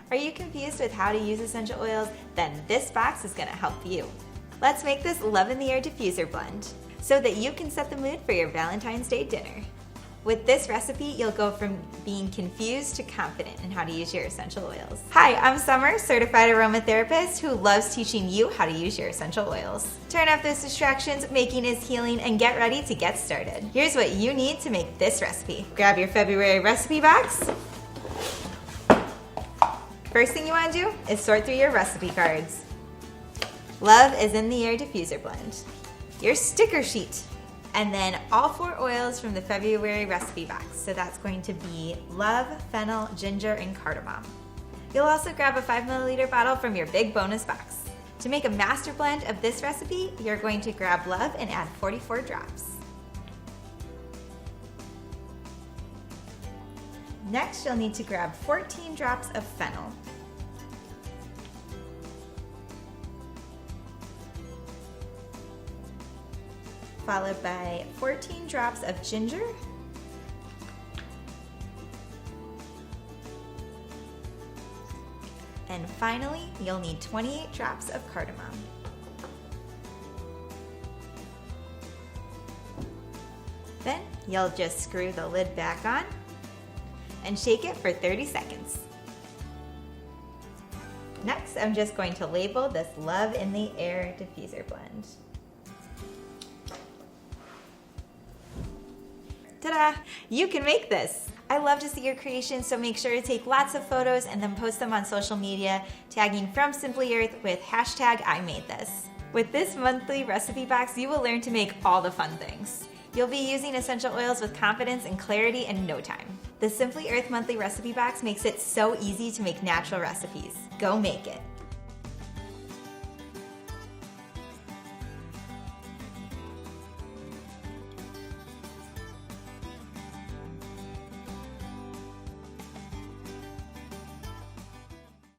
Are you confused with how to use essential oils? Then this box is going to help you. Let's make this Love in the Air diffuser blend so that you can set the mood for your Valentine's Day dinner. With this recipe, you'll go from being confused to confident in how to use your essential oils. Hi, I'm Summer, certified aromatherapist who loves teaching you how to use your essential oils. Turn off those distractions, making is healing, and get ready to get started. Here's what you need to make this recipe. Grab your February recipe box. First thing you want to do is sort through your recipe cards. Love is in the Air diffuser blend. Your sticker sheet. And then all 4 oils from the February recipe box. So that's going to be love, fennel, ginger, and cardamom. You'll also grab a 5 milliliter bottle from your big bonus box. To make a master blend of this recipe, you're going to grab love and add 44 drops. Next, you'll need to grab 14 drops of fennel. Followed by 14 drops of ginger, and finally, you'll need 28 drops of cardamom. Then you'll just screw the lid back on and shake it for 30 seconds. Next, I'm just going to label this Love in the Air diffuser blend. Ta-da! You can make this! I love to see your creations, so make sure to take lots of photos and then post them on social media, tagging From Simply Earth with hashtag I made this. With this monthly recipe box, you will learn to make all the fun things. You'll be using essential oils with confidence and clarity in no time. The Simply Earth monthly recipe box makes it so easy to make natural recipes. Go make it!